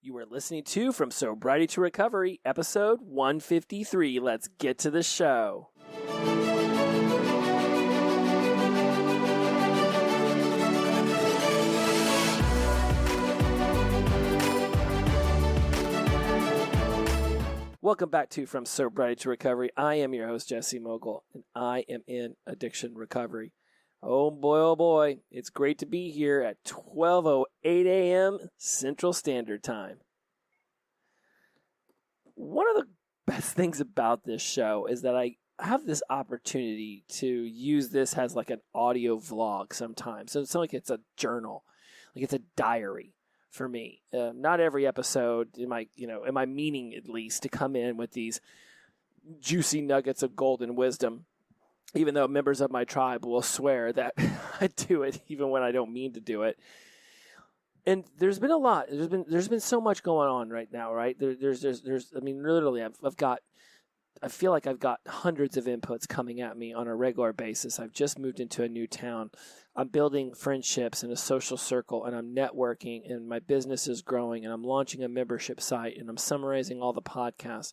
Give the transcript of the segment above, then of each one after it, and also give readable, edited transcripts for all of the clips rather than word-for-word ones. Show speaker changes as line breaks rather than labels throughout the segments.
You are listening to From Sobriety to Recovery, episode 153. Let's get to the show. Welcome back to From Sobriety to Recovery. I am your host, Jesse Mogul, and I am in addiction recovery. Oh boy, it's great to be here at 12:08 a.m. Central Standard Time. One of the best things about this show is that I have this opportunity to use this as like an audio vlog sometimes. So it's like it's a journal, like it's a diary for me. Not every episode am I meaning at least to come in with these juicy nuggets of golden wisdom, even though members of my tribe will swear that I do it even when I don't mean to do it. And there's been a lot. There's been so much going on right now, right? Literally, I feel like I've got hundreds of inputs coming at me on a regular basis. I've just moved into a new town. I'm building friendships in a social circle, and I'm networking, and my business is growing, and I'm launching a membership site, and I'm summarizing all the podcasts,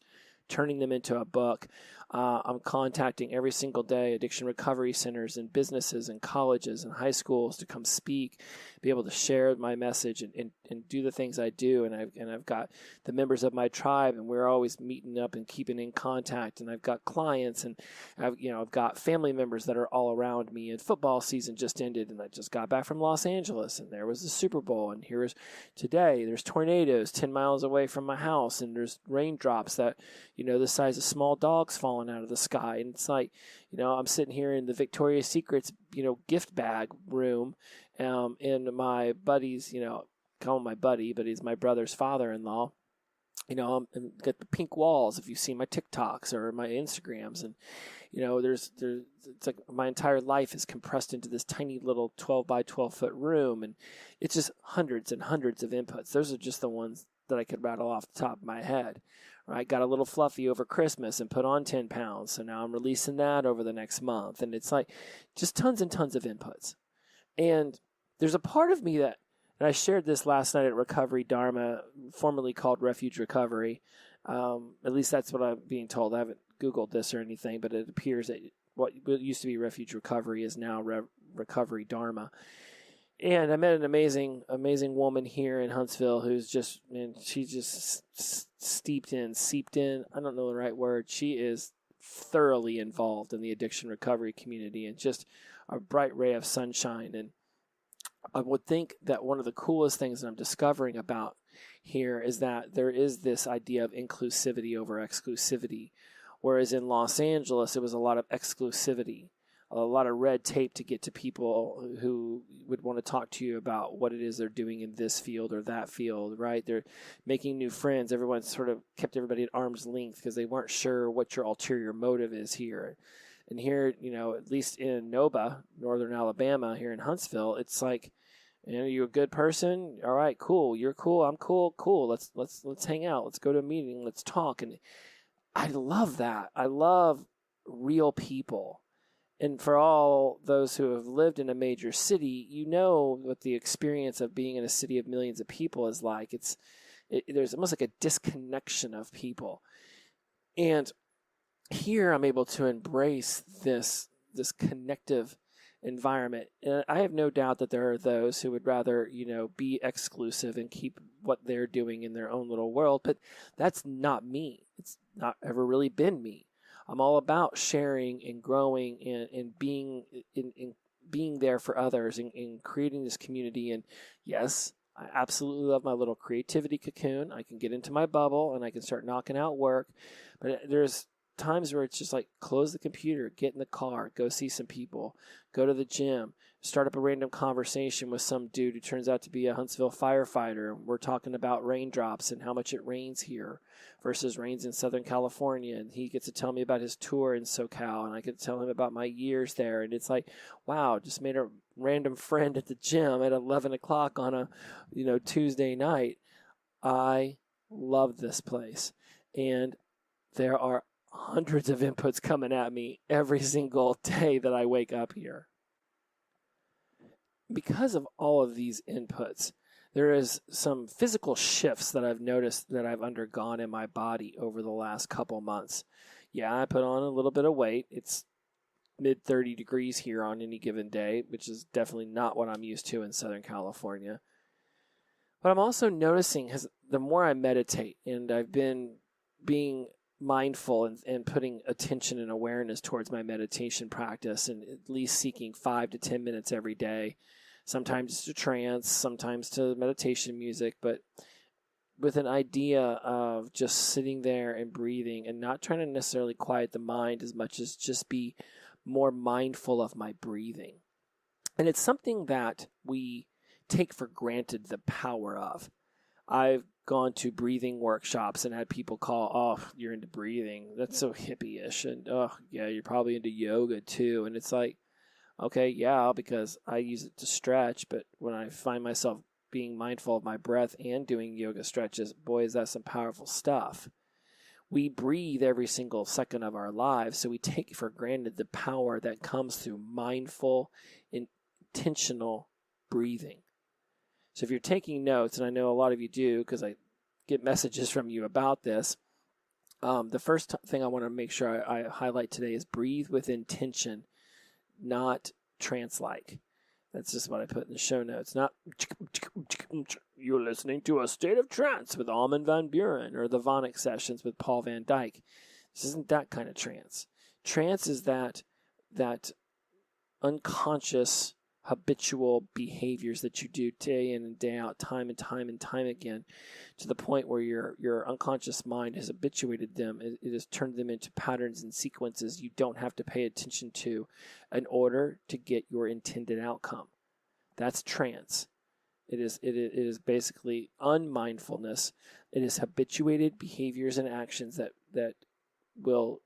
turning them into a book. I'm contacting every single day addiction recovery centers and businesses and colleges and high schools to come speak, be able to share my message and do the things I do. And I've got the members of my tribe, and we're always meeting up and keeping in contact. And I've got clients, and I've got family members that are all around me. And football season just ended, and I just got back from Los Angeles, and there was the Super Bowl. And here's today, there's tornadoes 10 miles away from my house, and there's raindrops that, the size of small dogs falling out of the sky. And it's like, I'm sitting here in the Victoria's Secret's, gift bag room, and my buddy's, call him my buddy, but he's my brother's father-in-law. I'm got the pink walls if you see my TikToks or my Instagrams. And, it's like my entire life is compressed into this tiny little 12 by 12 foot room. And it's just hundreds and hundreds of inputs. Those are just the ones that I could rattle off the top of my head. Right, got a little fluffy over Christmas and put on 10 pounds. So now I'm releasing that over the next month. And it's like just tons and tons of inputs. And there's a part of me that, and I shared this last night at Recovery Dharma, formerly called Refuge Recovery. At least that's what I'm being told. I haven't Googled this or anything, but it appears that what used to be Refuge Recovery is now Recovery Dharma. And I met an amazing woman here in Huntsville who's she's just seeped in. I don't know the right word. She is thoroughly involved in the addiction recovery community and just a bright ray of sunshine. And I would think that one of the coolest things that I'm discovering about here is that there is this idea of inclusivity over exclusivity. Whereas in Los Angeles, it was a lot of exclusivity. A lot of red tape to get to people who would want to talk to you about what it is they're doing in this field or that field, right? They're making new friends. Everyone sort of kept everybody at arm's length because they weren't sure what your ulterior motive is here. And here, at least in Noba, northern Alabama, here in Huntsville, it's like, you're a good person. All right, cool. You're cool. I'm cool. Cool. Let's hang out. Let's go to a meeting. Let's talk. And I love that. I love real people. And for all those who have lived in a major city, what the experience of being in a city of millions of people is like. There's almost like a disconnection of people. And here I'm able to embrace this connective environment. And I have no doubt that there are those who would rather, be exclusive and keep what they're doing in their own little world. But that's not me. It's not ever really been me. I'm all about sharing and growing and being there for others and creating this community. And yes, I absolutely love my little creativity cocoon. I can get into my bubble and I can start knocking out work. But there's times where it's just like close the computer, get in the car, go see some people, go to the gym, start up a random conversation with some dude who turns out to be a Huntsville firefighter. We're talking about raindrops and how much it rains here versus rains in Southern California. And he gets to tell me about his tour in SoCal, and I get to tell him about my years there. And it's like, wow, just made a random friend at the gym at 11 o'clock on a Tuesday night. I love this place. And there are hundreds of inputs coming at me every single day that I wake up here. Because of all of these inputs, there is some physical shifts that I've noticed that I've undergone in my body over the last couple months. Yeah, I put on a little bit of weight. It's mid 30 degrees here on any given day, which is definitely not what I'm used to in Southern California. But I'm also noticing the more I meditate, and I've been being mindful and putting attention and awareness towards my meditation practice, and at least seeking 5 to 10 minutes every day, sometimes to trance, sometimes to meditation music, but with an idea of just sitting there and breathing and not trying to necessarily quiet the mind as much as just be more mindful of my breathing. And it's something that we take for granted the power of. I've gone to breathing workshops and had people call, oh, you're into breathing. That's so hippie-ish. And, oh, yeah, you're probably into yoga too. And it's like, okay, yeah, because I use it to stretch. But when I find myself being mindful of my breath and doing yoga stretches, boy, is that some powerful stuff. We breathe every single second of our lives, so we take for granted the power that comes through mindful, intentional breathing. So if you're taking notes, and I know a lot of you do because I get messages from you about this, the first thing I want to make sure I highlight today is breathe with intention, not trance-like. That's just what I put in the show notes. Not, you're listening to A State of Trance with Armin van Buren or the Vonic Sessions with Paul Van Dyke. This isn't that kind of trance. Trance is that unconscious, habitual behaviors that you do day in and day out, time and time and time again, to the point where your unconscious mind has habituated them. It has turned them into patterns and sequences you don't have to pay attention to in order to get your intended outcome. That's trance. It is basically unmindfulness. It is habituated behaviors and actions that will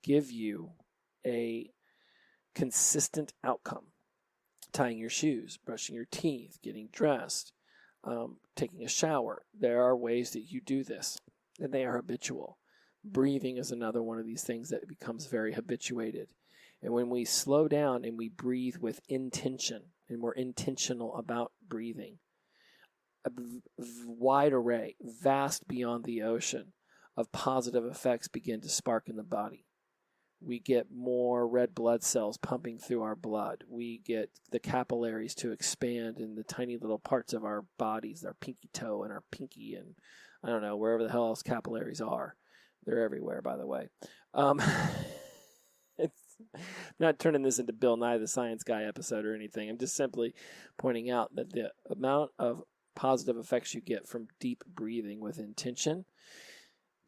give you a consistent outcome. Tying your shoes, brushing your teeth, getting dressed, taking a shower. There are ways that you do this, and they are habitual. Breathing is another one of these things that becomes very habituated. And when we slow down and we breathe with intention, and we're intentional about breathing, a wide array, vast beyond the ocean, of positive effects begin to spark in the body. We get more red blood cells pumping through our blood. We get the capillaries to expand in the tiny little parts of our bodies, our pinky toe and our pinky and, I don't know, wherever the hell else capillaries are. They're everywhere, by the way. It's not turning this into Bill Nye the Science Guy episode or anything. I'm just simply pointing out that the amount of positive effects you get from deep breathing with intention,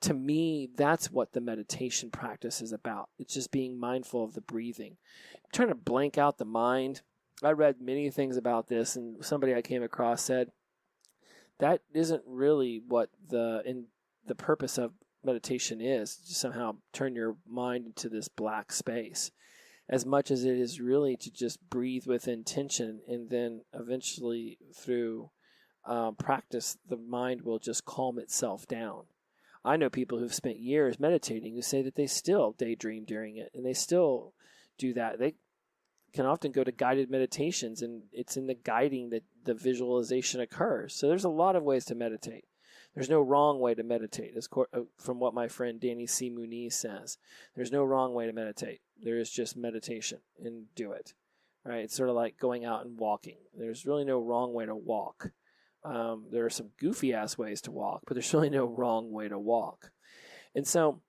to me, that's what the meditation practice is about. It's just being mindful of the breathing. I'm trying to blank out the mind. I read many things about this, and somebody I came across said that isn't really what the purpose of meditation is, to somehow turn your mind into this black space, as much as it is really to just breathe with intention, and then eventually through practice, the mind will just calm itself down. I know people who've spent years meditating who say that they still daydream during it, and they still do that. They can often go to guided meditations, and it's in the guiding that the visualization occurs. So there's a lot of ways to meditate. There's no wrong way to meditate, from what my friend Danny C. Muniz says. There's no wrong way to meditate. There is just meditation, and do it. Right? It's sort of like going out and walking. There's really no wrong way to walk. There are some goofy-ass ways to walk, but there's really no wrong way to walk. And so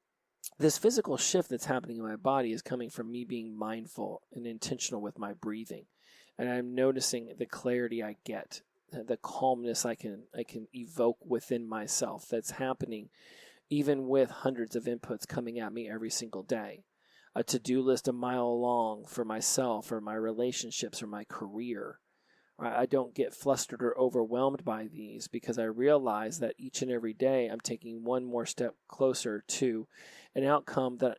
this physical shift that's happening in my body is coming from me being mindful and intentional with my breathing. And I'm noticing the clarity I get, the calmness I can evoke within myself that's happening even with hundreds of inputs coming at me every single day. A to-do list a mile long for myself or my relationships or my career. I don't get flustered or overwhelmed by these because I realize that each and every day I'm taking one more step closer to an outcome that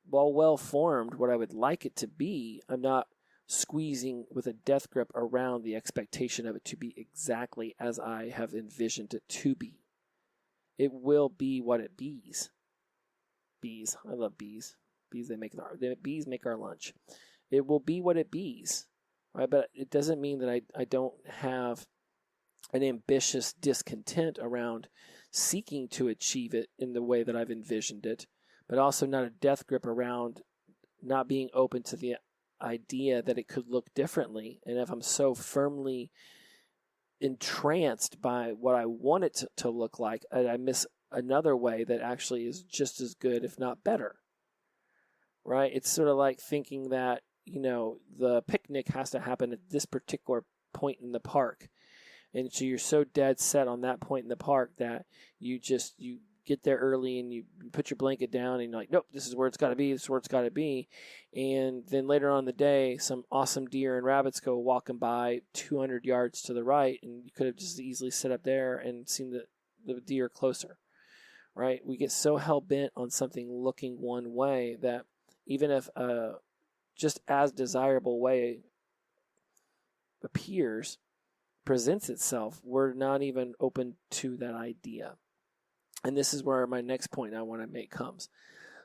while well-formed, what I would like it to be, I'm not squeezing with a death grip around the expectation of it to be exactly as I have envisioned it to be. It will be what it bees. Bees. I love bees. Bees make our lunch. It will be what it bees. Right, but it doesn't mean that I don't have an ambitious discontent around seeking to achieve it in the way that I've envisioned it, but also not a death grip around not being open to the idea that it could look differently. And if I'm so firmly entranced by what I want it to look like, I miss another way that actually is just as good, if not better. Right? It's sort of like thinking that, the picnic has to happen at this particular point in the park. And so you're so dead set on that point in the park that you get there early and you put your blanket down and you're like, nope, this is where it's got to be. This is where it's got to be. And then later on in the day, some awesome deer and rabbits go walking by 200 yards to the right, and you could have just easily set up there and seen the deer closer, right? We get so hell-bent on something looking one way that even if a just as desirable way presents itself, we're not even open to that idea. And this is where my next point I want to make comes.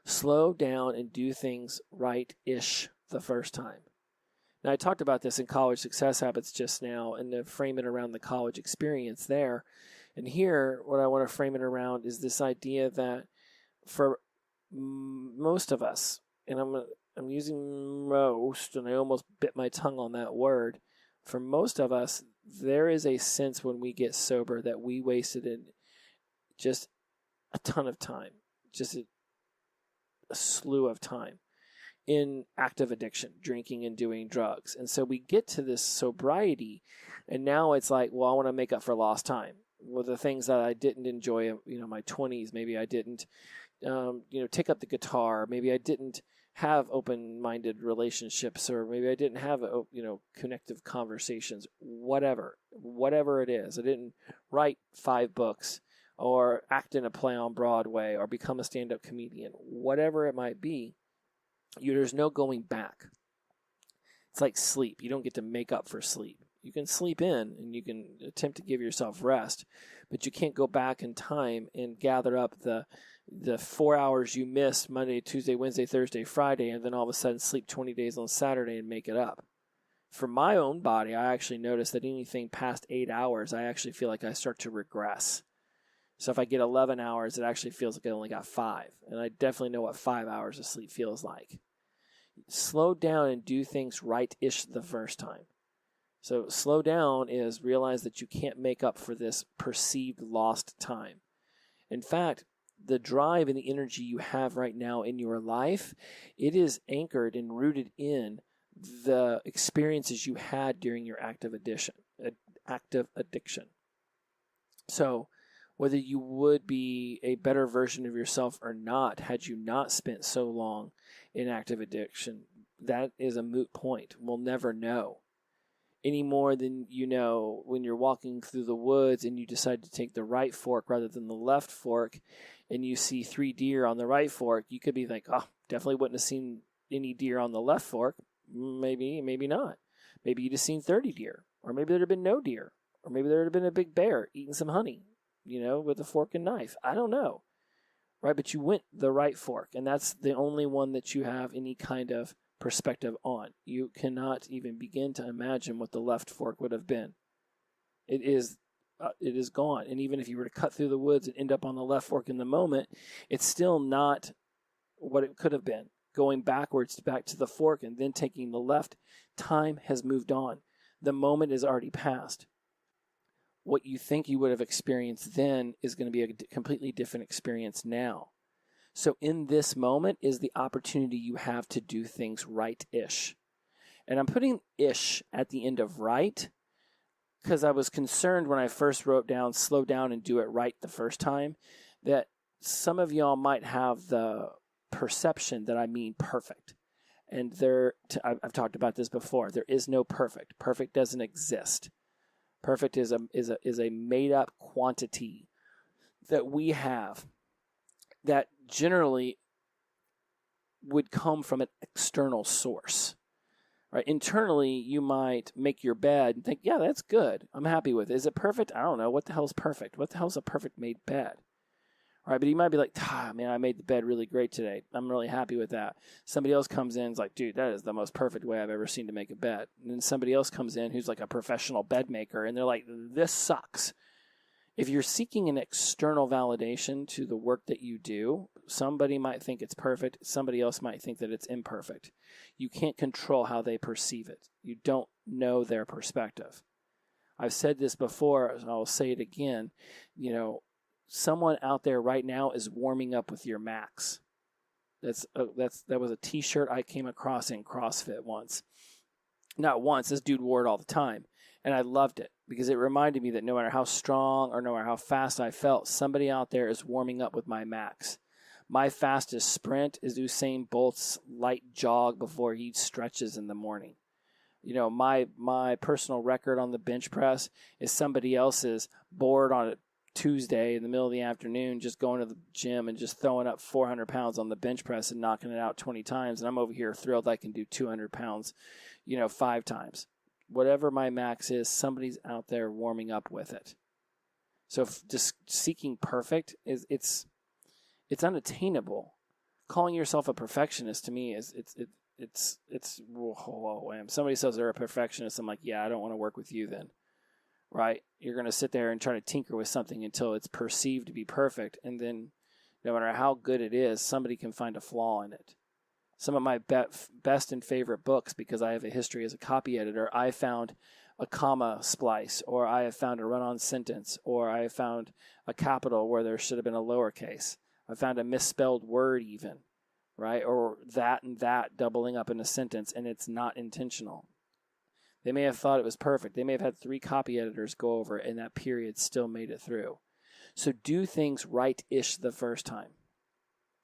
Slow down and do things right-ish the first time. Now, I talked about this in College Success Habits just now, and to frame it around the college experience there. And here, what I want to frame it around is this idea that for most of us, and I'm using most, and I almost bit my tongue on that word. For most of us, there is a sense when we get sober that we wasted just a ton of time, just a slew of time in active addiction, drinking and doing drugs. And so we get to this sobriety, and now it's like, well, I want to make up for lost time. Well, the things that I didn't enjoy, my 20s, maybe I didn't, take up the guitar. Maybe I didn't have open-minded relationships, or maybe I didn't have, connective conversations, whatever it is. I didn't write 5 books or act in a play on Broadway or become a stand-up comedian, whatever it might be. There's no going back. It's like sleep. You don't get to make up for sleep. You can sleep in and you can attempt to give yourself rest, but you can't go back in time and gather up the 4 hours you missed Monday, Tuesday, Wednesday, Thursday, Friday, and then all of a sudden sleep 20 days on Saturday and make it up. For my own body, I actually notice that anything past 8 hours, I actually feel like I start to regress. So if I get 11 hours, it actually feels like I only got 5. And I definitely know what 5 hours of sleep feels like. Slow down and do things right-ish the first time. So slow down is realize that you can't make up for this perceived lost time. In fact, the drive and the energy you have right now in your life, it is anchored and rooted in the experiences you had during your active addiction. So whether you would be a better version of yourself or not had you not spent so long in active addiction, that is a moot point. We'll never know. Any more than when you're walking through the woods and you decide to take the right fork rather than the left fork, and you see 3 deer on the right fork, you could be like, oh, definitely wouldn't have seen any deer on the left fork. Maybe not. Maybe you'd have seen 30 deer, or maybe there'd have been no deer, or maybe there'd have been a big bear eating some honey, with a fork and knife. I don't know, right? But you went the right fork, and that's the only one that you have any kind of perspective on. You cannot even begin to imagine what the left fork would have been. It is gone. And even if you were to cut through the woods and end up on the left fork in the moment, it's still not what it could have been. Going backwards back to the fork and then taking the left, time has moved on. The moment is already past. What you think you would have experienced then is going to be a completely different experience now. So in this moment is the opportunity you have to do things right-ish. And I'm putting ish at the end of right because I was concerned when I first wrote down slow down and do it right the first time that some of y'all might have the perception that I mean perfect. And I've talked about this before. There is no perfect. Perfect doesn't exist. Perfect is a made-up quantity that we have that generally would come from an external source. Right? Internally, you might make your bed and think, yeah, that's good. I'm happy with it. Is it perfect? I don't know. What the hell is perfect? What the hell is a perfect made bed? right? But he might be like, man, I made the bed really great today. I'm really happy with that. Somebody else comes in and is like, dude, that is the most perfect way I've ever seen to make a bed. And then somebody else comes in who's like a professional bed maker, and they're like, this sucks. If you're seeking an external validation to the work that you do, somebody might think it's perfect. Somebody else might think that it's imperfect. You can't control how they perceive it. You don't know their perspective. I've said this before, and I'll say it again. Someone out there right now is warming up with your max. That was a T-shirt I came across in CrossFit once. Not once. This dude wore it all the time. And I loved it because it reminded me that no matter how strong or no matter how fast I felt, somebody out there is warming up with my max. My fastest sprint is Usain Bolt's light jog before he stretches in the morning. My personal record on the bench press is somebody else's bored on a Tuesday in the middle of the afternoon, just going to the gym and just throwing up 400 pounds on the bench press and knocking it out 20 times. And I'm over here thrilled I can do 200 pounds, 5 times. Whatever my max is, somebody's out there warming up with it. So just seeking perfect it's unattainable. Calling yourself a perfectionist to me is whoa. Somebody says they're a perfectionist. I'm like, yeah, I don't want to work with you then, right? You're going to sit there and try to tinker with something until it's perceived to be perfect, and then no matter how good it is, somebody can find a flaw in it. Some of my best and favorite books, because I have a history as a copy editor, I found a comma splice, or I have found a run-on sentence, or I have found a capital where there should have been a lowercase. I found a misspelled word even, right? Or that and that doubling up in a sentence, and it's not intentional. They may have thought it was perfect. They may have had 3 copy editors go over it, and that period still made it through. So do things right-ish the first time,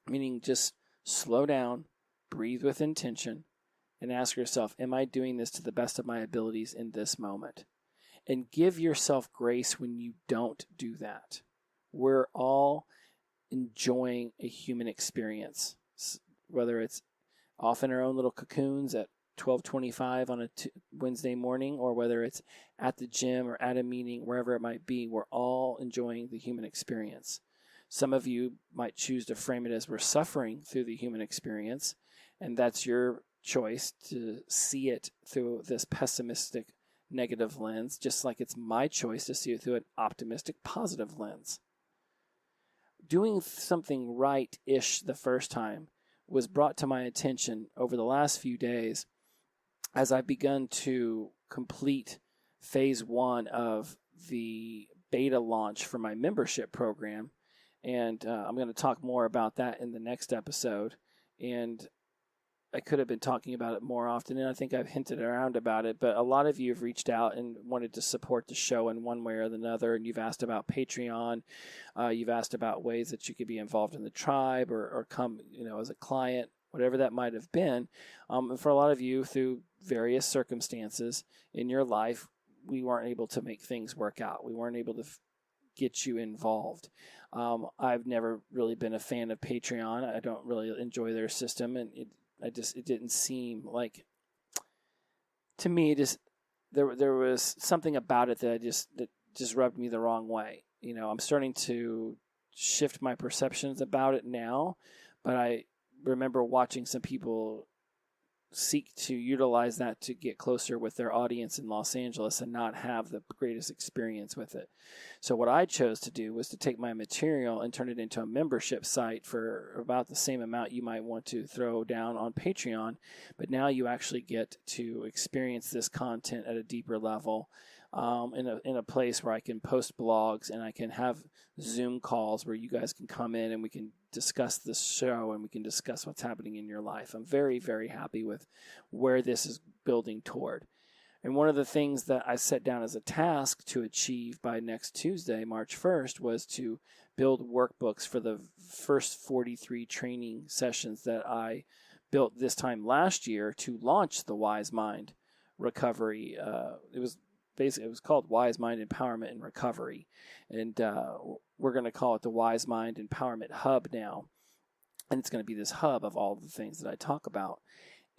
meaning just slow down, breathe with intention, and ask yourself, am I doing this to the best of my abilities in this moment? And give yourself grace when you don't do that. We're all enjoying a human experience, whether it's off in our own little cocoons at 12:25 on a Wednesday morning, or whether it's at the gym or at a meeting, wherever it might be. We're all enjoying the human experience. Some of you might choose to frame it as we're suffering through the human experience, and that's your choice to see it through this pessimistic, negative lens, just like it's my choice to see it through an optimistic, positive lens. Doing something right-ish the first time was brought to my attention over the last few days as I've begun to complete phase 1 of the beta launch for my membership program. And I'm going to talk more about that in the next episode. And I could have been talking about it more often, and I think I've hinted around about it, but a lot of you have reached out and wanted to support the show in one way or another, and you've asked about Patreon. You've asked about ways that you could be involved in the tribe or come, as a client, whatever that might have been. And for a lot of you, through various circumstances in your life, we weren't able to make things work out. We weren't able to get you involved. I've never really been a fan of Patreon. I don't really enjoy their system, and it didn't seem like, to me, there was something about it that just rubbed me the wrong way. I'm starting to shift my perceptions about it now, but I remember watching some people seek to utilize that to get closer with their audience in Los Angeles and not have the greatest experience with it. So what I chose to do was to take my material and turn it into a membership site for about the same amount you might want to throw down on Patreon, but now you actually get to experience this content at a deeper level, in a place where I can post blogs and I can have Zoom calls where you guys can come in and we can discuss this show and we can discuss what's happening in your life. I'm very, very happy with where this is building toward. And one of the things that I set down as a task to achieve by next Tuesday, March 1st, was to build workbooks for the first 43 training sessions that I built this time last year to launch the Wise Mind Recovery. It was called Wise Mind Empowerment and Recovery. And we're going to call it the Wise Mind Empowerment Hub now. And it's going to be this hub of all the things that I talk about.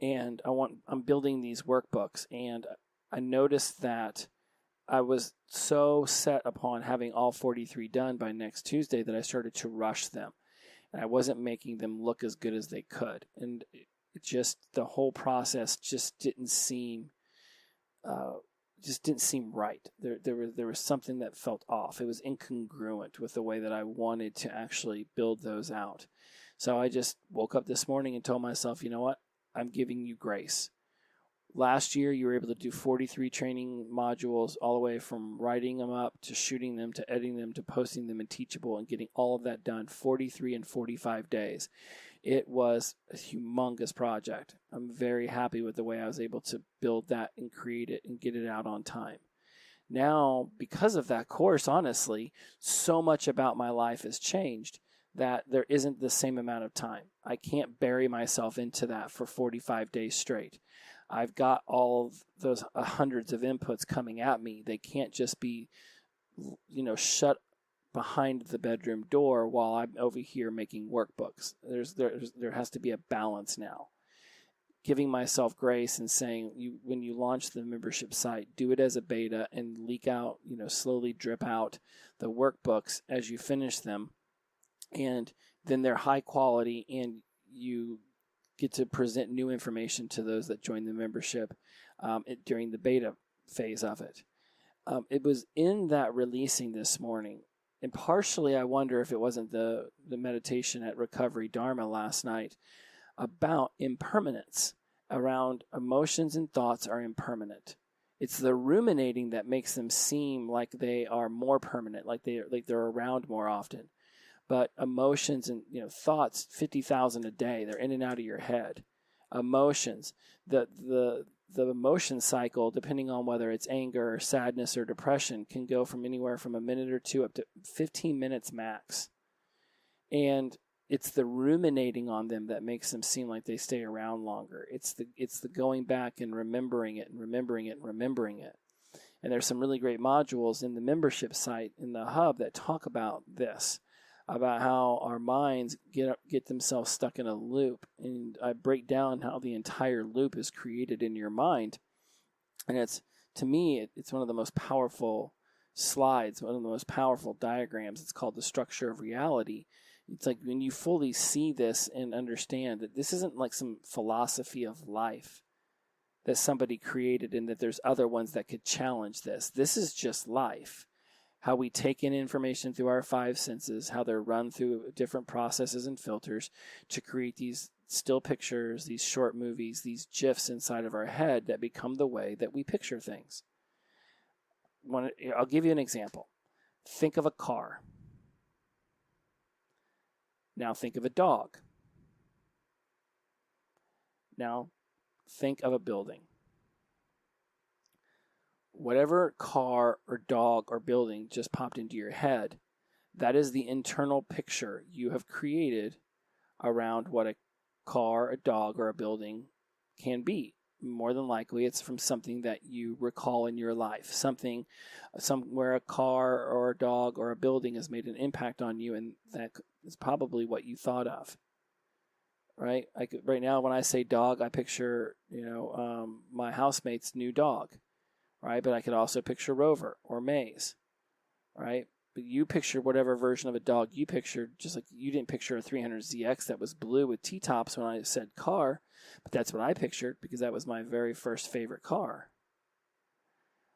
And I'm building these workbooks, and I noticed that I was so set upon having all 43 done by next Tuesday that I started to rush them. And I wasn't making them look as good as they could. And it just, the whole process just didn't seem right. There was something that felt off. It was incongruent with the way that I wanted to actually build those out. So I just woke up this morning and told myself, you know what? I'm giving you grace. Last year, you were able to do 43 training modules, all the way from writing them up to shooting them to editing them to posting them in Teachable and getting all of that done 43 and 45 days. It was a humongous project. I'm very happy with the way I was able to build that and create it and get it out on time. Now, because of that course, honestly, so much about my life has changed that there isn't the same amount of time. I can't bury myself into that for 45 days straight. I've got all of those hundreds of inputs coming at me. They can't just be, shut behind the bedroom door while I'm over here making workbooks. There has to be a balance now. Giving myself grace and saying, when you launch the membership site, do it as a beta and leak out, slowly drip out the workbooks as you finish them. And then they're high quality, and you get to present new information to those that join the membership during the beta phase of it. It was in that releasing this morning, and partially I wonder if it wasn't the meditation at Recovery Dharma last night about impermanence, around emotions and thoughts are impermanent. It's the ruminating that makes them seem like they are more permanent, like they're around more often. But emotions and thoughts, 50,000 a day, they're in and out of your head. Emotions, the emotion cycle, depending on whether it's anger or sadness or depression, can go from anywhere from a minute or two up to 15 minutes max. And it's the ruminating on them that makes them seem like they stay around longer. It's the going back and remembering it and remembering it and remembering it. And there's some really great modules in the membership site in the hub that talk about this, about how our minds get themselves stuck in a loop. And I break down how the entire loop is created in your mind. And to me, it's one of the most powerful slides, one of the most powerful diagrams. It's called the structure of reality. It's like when you fully see this and understand that this isn't like some philosophy of life that somebody created and that there's other ones that could challenge this. This is just life. How we take in information through our five senses, how they're run through different processes and filters to create these still pictures, these short movies, these GIFs inside of our head that become the way that we picture things. I'll give you an example. Think of a car. Now think of a dog. Now think of a building. Whatever car or dog or building just popped into your head, that is the internal picture you have created around what a car, a dog, or a building can be. More than likely, it's from something that you recall in your life, somewhere a car or a dog or a building has made an impact on you, and that is probably what you thought of. Right? Right now, when I say dog, I picture my housemate's new dog. Right? But I could also picture Rover or Maze, right? But you picture whatever version of a dog you pictured, just like you didn't picture a 300ZX that was blue with T-tops when I said car, but that's what I pictured because that was my very first favorite car.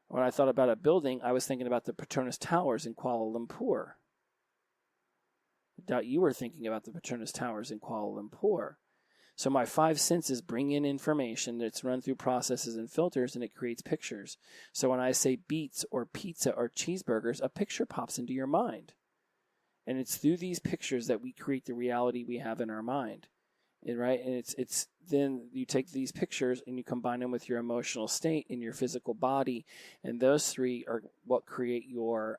When I thought about a building, I was thinking about the Petronas Towers in Kuala Lumpur. I doubt you were thinking about the Petronas Towers in Kuala Lumpur. So my five senses bring in information that's run through processes and filters, and it creates pictures. So when I say beets or pizza or cheeseburgers, a picture pops into your mind. And it's through these pictures that we create the reality we have in our mind. And it's then you take these pictures and you combine them with your emotional state and your physical body, and those three are what create your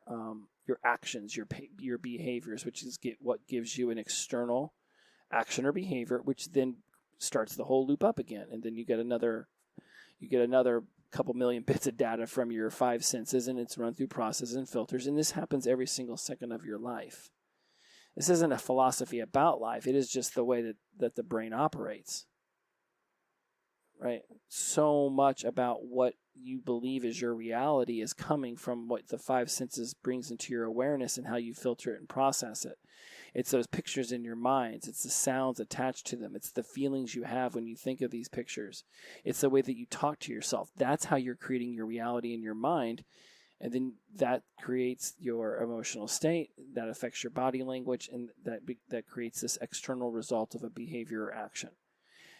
actions, your behaviors, which is what gives you an external action or behavior, which then starts the whole loop up again. And then you get another couple million bits of data from your five senses, and it's run through processes and filters. And this happens every single second of your life. This isn't a philosophy about life. It is just the way that the brain operates. right? So much about what you believe is your reality is coming from what the five senses brings into your awareness and how you filter it and process it. It's those pictures in your minds. It's the sounds attached to them. It's the feelings you have when you think of these pictures. It's the way that you talk to yourself. That's how you're creating your reality in your mind. And then that creates your emotional state. That affects your body language. And that creates this external result of a behavior or action.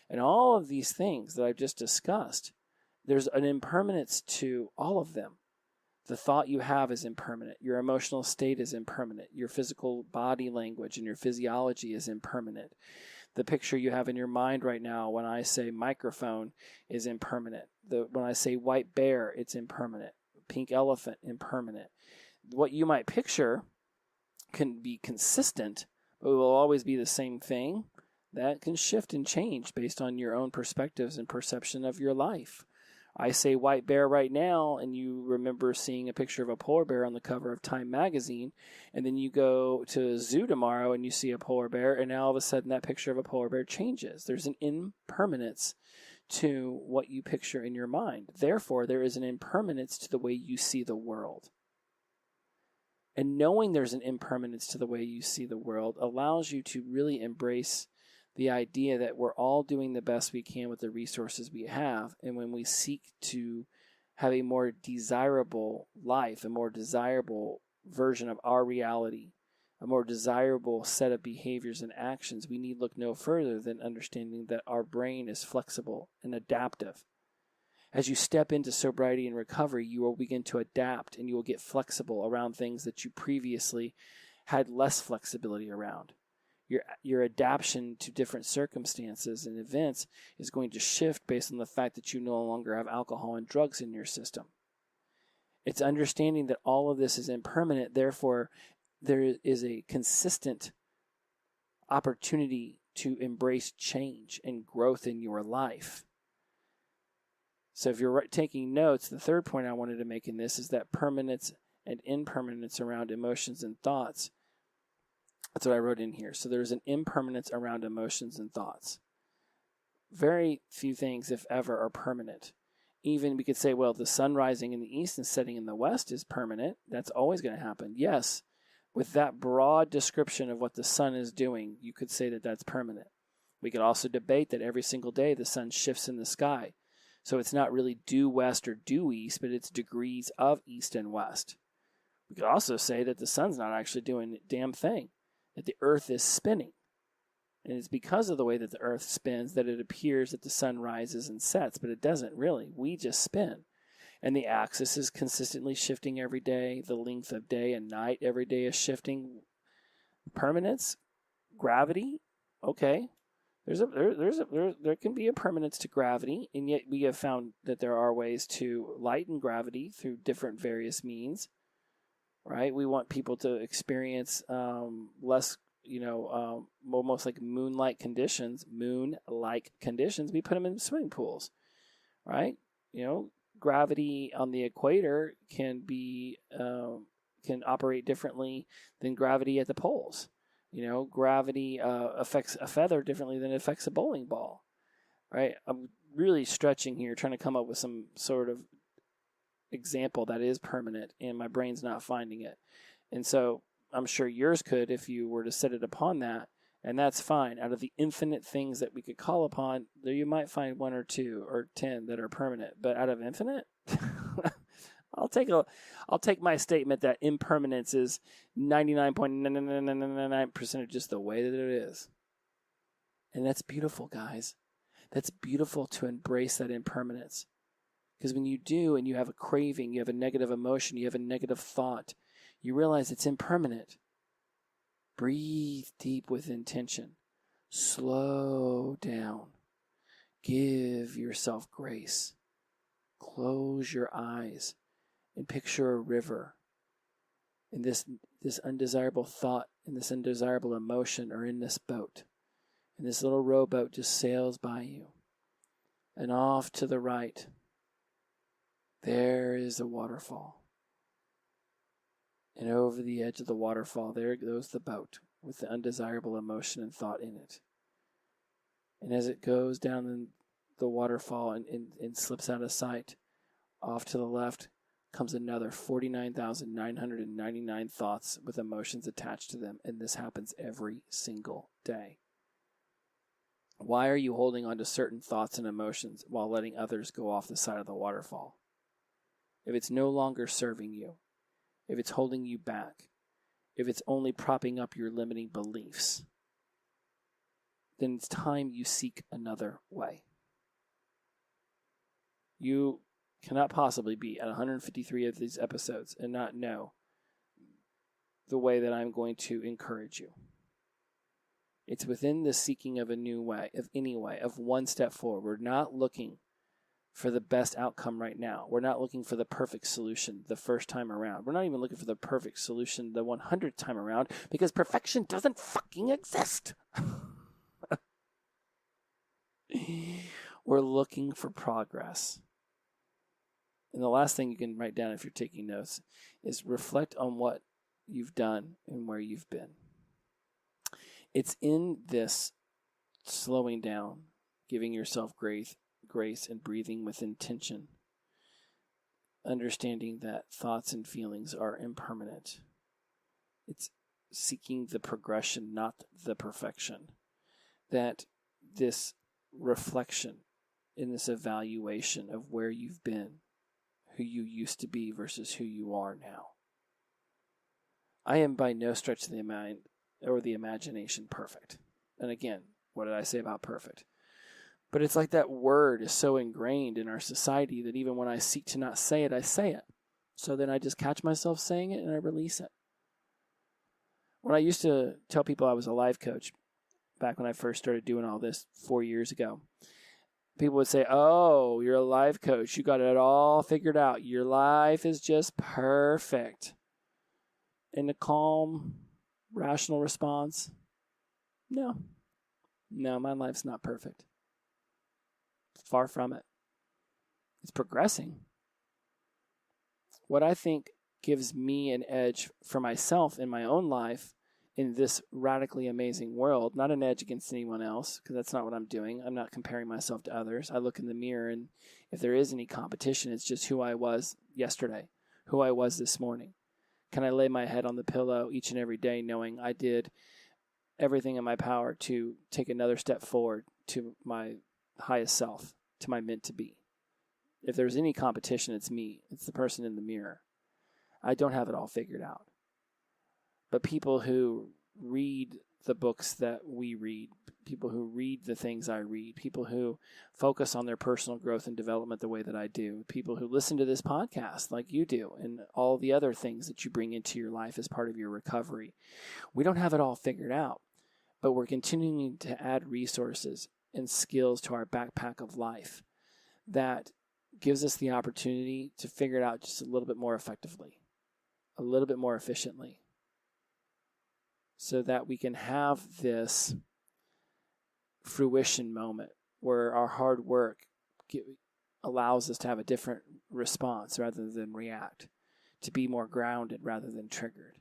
And all of these things that I've just discussed, there's an impermanence to all of them. The thought you have is impermanent. Your emotional state is impermanent. Your physical body language and your physiology is impermanent. The picture you have in your mind right now when I say microphone is impermanent. When I say white bear, it's impermanent. Pink elephant, impermanent. What you might picture can be consistent, but it will always be the same thing. That can shift and change based on your own perspectives and perception of your life. I say white bear right now, and you remember seeing a picture of a polar bear on the cover of Time magazine, and then you go to a zoo tomorrow and you see a polar bear, and now all of a sudden that picture of a polar bear changes. There's an impermanence to what you picture in your mind. Therefore, there is an impermanence to the way you see the world. And knowing there's an impermanence to the way you see the world allows you to really embrace the idea that we're all doing the best we can with the resources we have. And when we seek to have a more desirable life, a more desirable version of our reality, a more desirable set of behaviors and actions, we need look no further than understanding that our brain is flexible and adaptive. As you step into sobriety and recovery, you will begin to adapt and you will get flexible around things that you previously had less flexibility around. Your adaptation to different circumstances and events is going to shift based on the fact that you no longer have alcohol and drugs in your system. It's understanding that all of this is impermanent, therefore there is a consistent opportunity to embrace change and growth in your life. So if you're taking notes, the third point I wanted to make in this is that permanence and impermanence around emotions and thoughts. That's what I wrote in here. So there's an impermanence around emotions and thoughts. Very few things, if ever, are permanent. Even we could say, well, the sun rising in the east and setting in the west is permanent. That's always going to happen. Yes, with that broad description of what the sun is doing, you could say that that's permanent. We could also debate that every single day the sun shifts in the sky. So it's not really due west or due east, but it's degrees of east and west. We could also say that the sun's not actually doing a damn thing, that the earth is spinning. And it's because of the way that the earth spins that it appears that the sun rises and sets, but it doesn't really. We just spin. And the axis is consistently shifting every day. The length of day and night every day is shifting. Permanence, gravity, okay. There can be a permanence to gravity, and yet we have found that there are ways to lighten gravity through different various means, right? We want people to experience less, almost like moon-like conditions. We put them in swimming pools, right? Gravity on the equator can operate differently than gravity at the poles. Gravity affects a feather differently than it affects a bowling ball, right? I'm really stretching here, trying to come up with some sort of example that is permanent, and my brain's not finding it. And so I'm sure yours could if you were to set it upon that, and that's fine. Out of the infinite things that we could call upon, there you might find 1 or 2 or 10 that are permanent. But out of infinite, I'll take my statement that impermanence is 99.999% of just the way that it is. And that's beautiful, guys. That's beautiful to embrace that impermanence. Because when you do and you have a craving, you have a negative emotion, you have a negative thought, you realize it's impermanent. Breathe deep with intention. Slow down. Give yourself grace. Close your eyes. And picture a river, and this undesirable thought and this undesirable emotion are in this boat. And this little rowboat just sails by you. And off to the right, there is a waterfall. And over the edge of the waterfall, there goes the boat with the undesirable emotion and thought in it. And as it goes down the waterfall and slips out of sight. Off to the left comes another 49,999 thoughts with emotions attached to them, and this happens every single day. Why are you holding on to certain thoughts and emotions while letting others go off the side of the waterfall? If it's no longer serving you, if it's holding you back, if it's only propping up your limiting beliefs, then it's time you seek another way. You cannot possibly be at 153 of these episodes and not know the way that I'm going to encourage you. It's within the seeking of a new way, of any way, of one step forward. We're not looking for the best outcome right now. We're not looking for the perfect solution the first time around. We're not even looking for the perfect solution the 100th time around, because perfection doesn't fucking exist. We're looking for progress. And the last thing you can write down if you're taking notes is reflect on what you've done and where you've been. It's in this slowing down, giving yourself grace, and breathing with intention, understanding that thoughts and feelings are impermanent. It's seeking the progression, not the perfection. That this reflection in this evaluation of where you've been, who you used to be versus who you are now. I am by no stretch of the mind or the imagination perfect. And again, what did I say about perfect? But it's like that word is so ingrained in our society that even when I seek to not say it, I say it. So then I just catch myself saying it and I release it. When I used to tell people I was a life coach, back when I first started doing all this 4 years ago, people would say, "Oh, you're a life coach. You got it all figured out. Your life is just perfect." And the calm, rational response, no, my life's not perfect. It's far from it. It's progressing. What I think gives me an edge for myself in my own life in this radically amazing world, not an edge against anyone else, because that's not what I'm doing. I'm not comparing myself to others. I look in the mirror, and if there is any competition, it's just who I was yesterday, who I was this morning. Can I lay my head on the pillow each and every day knowing I did everything in my power to take another step forward to my highest self, to my meant to be? If there's any competition, it's me. It's the person in the mirror. I don't have it all figured out. But people who read the books that we read, people who read the things I read, people who focus on their personal growth and development the way that I do, people who listen to this podcast like you do, and all the other things that you bring into your life as part of your recovery. We don't have it all figured out, but we're continuing to add resources and skills to our backpack of life that gives us the opportunity to figure it out just a little bit more effectively, a little bit more efficiently, so that we can have this fruition moment where our hard work allows us to have a different response rather than react, to be more grounded rather than triggered.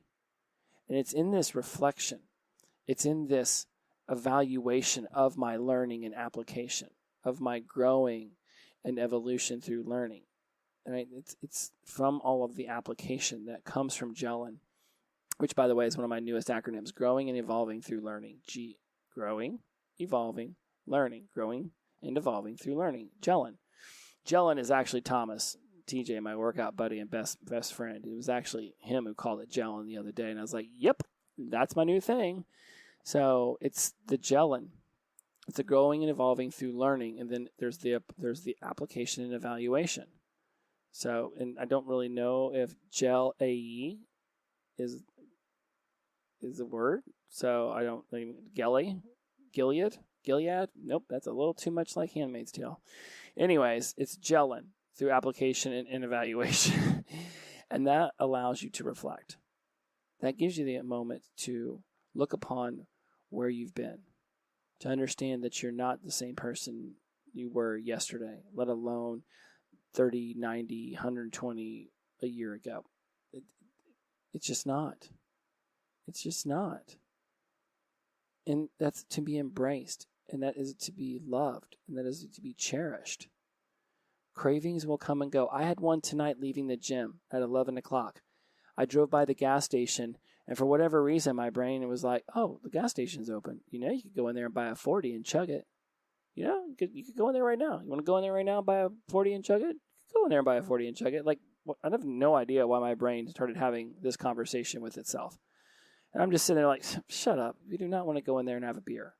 And it's in this reflection, it's in this evaluation of my learning and application, of my growing and evolution through learning. Right? It's from all of the application that comes from Gelin, which, by the way, is one of my newest acronyms, growing and evolving through learning. Growing, evolving, learning. Growing and evolving through learning. Gelin. Gelin is actually Thomas, TJ, my workout buddy and best friend. It was actually him who called it Gelin the other day, and I was like, yep, that's my new thing. So it's the Gelin. It's the growing and evolving through learning, and then there's the application and evaluation. So, and I don't really know if gel-ae is the word. So I don't Gilead. Nope, that's a little too much like Handmaid's Tale. Anyways, it's gelling through application and evaluation. And that allows you to reflect. That gives you the moment to look upon where you've been, to understand that you're not the same person you were yesterday, let alone 30, 90, 120 a year ago. It's just not. It's just not. And that's to be embraced. and that is to be loved, and that is to be cherished. Cravings will come and go. I had one tonight leaving the gym at 11 o'clock. I drove by the gas station, and for whatever reason, my brain was like, oh, the gas station's open. You could go in there and buy a 40 and chug it. You could go in there right now. You want to go in there right now and buy a 40 and chug it? Go in there and buy a 40 and chug it. Like, I have no idea why my brain started having this conversation with itself. And I'm just sitting there like, shut up. You do not want to go in there and have a beer.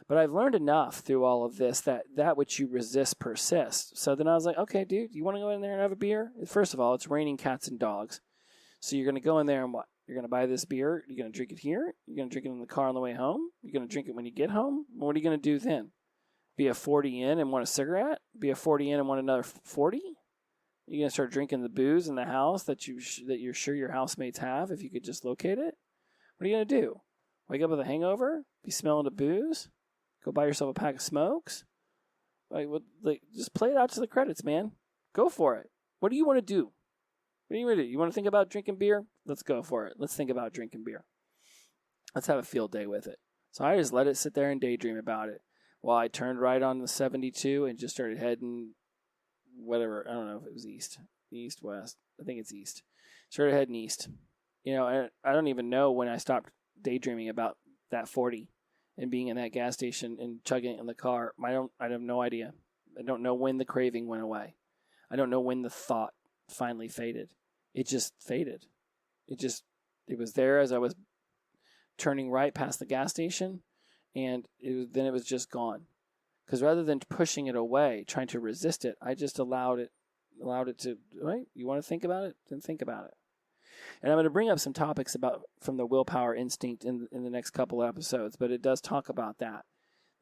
But I've learned enough through all of this that which you resist persists. So then I was like, okay, dude, you want to go in there and have a beer? First of all, it's raining cats and dogs. So you're going to go in there and what? You're going to buy this beer. You're going to drink it here. You're going to drink it in the car on the way home. You're going to drink it when you get home. What are you going to do then? Be a 40 in and want a cigarette? Be a 40 in and want another 40? You're going to start drinking the booze in the house that you're sure your housemates have if you could just locate it? What are you going to do? Wake up with a hangover? Be smelling the booze? Go buy yourself a pack of smokes? Just play it out to the credits, man. Go for it. What do you want to do? What do you want to do? You want to think about drinking beer? Let's go for it. Let's think about drinking beer. Let's have a field day with it. So I just let it sit there and daydream about it while I turned right on the 72 and just started heading whatever. I don't know if it was east, west. I think it's east. Started heading east. I don't even know when I stopped daydreaming about that 40 and being in that gas station and chugging it in the car. I have no idea. I don't know when the craving went away. I don't know when the thought finally faded. It just faded. It was there as I was turning right past the gas station, and then it was just gone. Because rather than pushing it away, trying to resist it, I just allowed it to, right? You want to think about it? Then think about it. And I'm going to bring up some topics from the willpower instinct in the next couple of episodes, but it does talk about that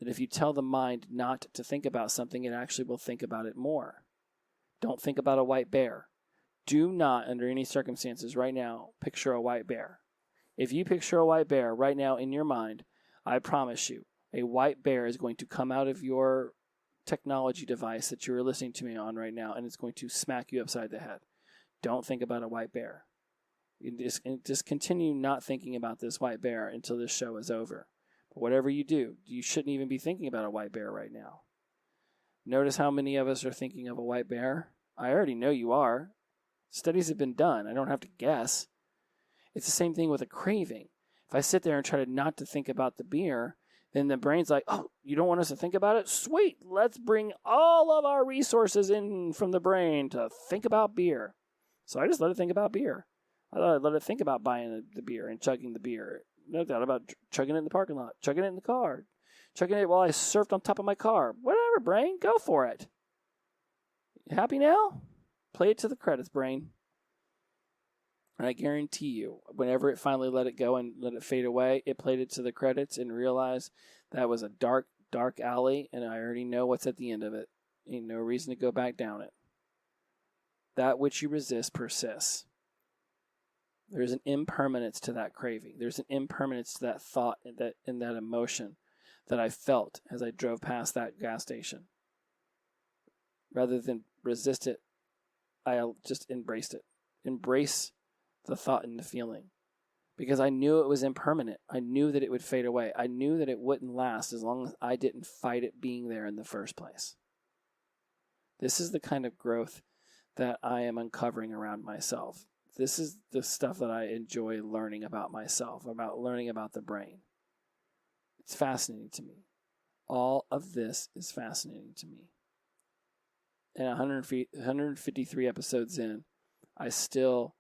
if you tell the mind not to think about something, it actually will think about it more. Don't think about a white bear. Do not, under any circumstances right now, picture a white bear. If you picture a white bear right now in your mind, I promise you, a white bear is going to come out of your technology device that you're listening to me on right now, and it's going to smack you upside the head. Don't think about a white bear. Just continue not thinking about this white bear until this show is over. But whatever you do, you shouldn't even be thinking about a white bear right now. Notice how many of us are thinking of a white bear? I already know you are. Studies have been done. I don't have to guess. It's the same thing with a craving. If I sit there and try not to think about the beer, then the brain's like, oh, you don't want us to think about it? Sweet. Let's bring all of our resources in from the brain to think about beer. So I just let it think about beer. I let it think about buying the beer and chugging the beer. No doubt about chugging it in the parking lot, chugging it in the car, chugging it while I surfed on top of my car. Whatever, brain. Go for it. You happy now? Play it to the credits, brain. And I guarantee you, whenever it finally let it go and let it fade away, it played it to the credits and realized that was a dark, dark alley, and I already know what's at the end of it. Ain't no reason to go back down it. That which you resist persists. There's an impermanence to that craving. There's an impermanence to that thought and that emotion that I felt as I drove past that gas station. Rather than resist it, I just embraced it. Embrace the thought and the feeling. Because I knew it was impermanent. I knew that it would fade away. I knew that it wouldn't last as long as I didn't fight it being there in the first place. This is the kind of growth that I am uncovering around myself. This is the stuff that I enjoy learning about myself, about learning about the brain. It's fascinating to me. All of this is fascinating to me. And 153 episodes in, I still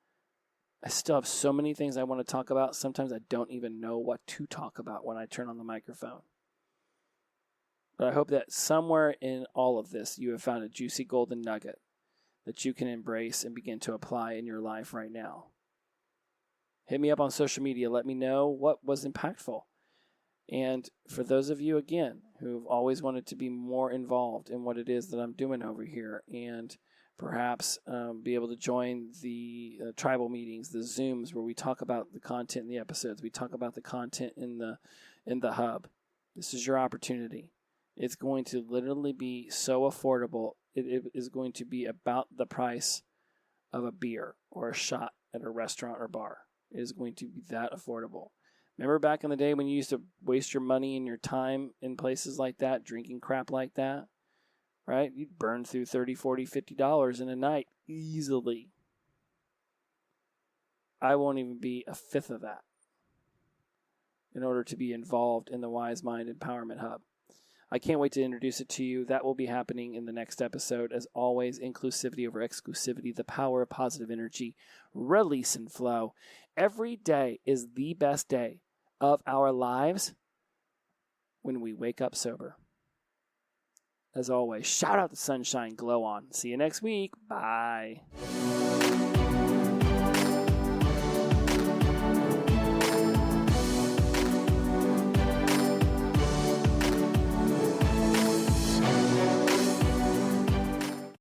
have so many things I want to talk about. Sometimes I don't even know what to talk about when I turn on the microphone. But I hope that somewhere in all of this, you have found a juicy golden nugget that you can embrace and begin to apply in your life right now. Hit me up on social media. Let me know what was impactful. And for those of you, again, who've always wanted to be more involved in what it is that I'm doing over here and perhaps be able to join the tribal meetings, the Zooms where we talk about the content in the episodes, we talk about the content in the hub. This is your opportunity. It's going to literally be so affordable. It is going to be about the price of a beer or a shot at a restaurant or bar. It is going to be that affordable.
Remember back in the day when you used to waste your money and your time in places like that, drinking crap like that, right? You'd burn through $30, $40, $50 in a night easily. I won't even be a fifth of that in order to be involved in the Wise Mind Empowerment Hub. I can't wait to introduce it to you. That will be happening in the next episode. As always, inclusivity over exclusivity, the power of positive energy, release and flow. Every day is the best day of our lives when we wake up sober. As always, shout out the sunshine, glow on. See you next week. Bye.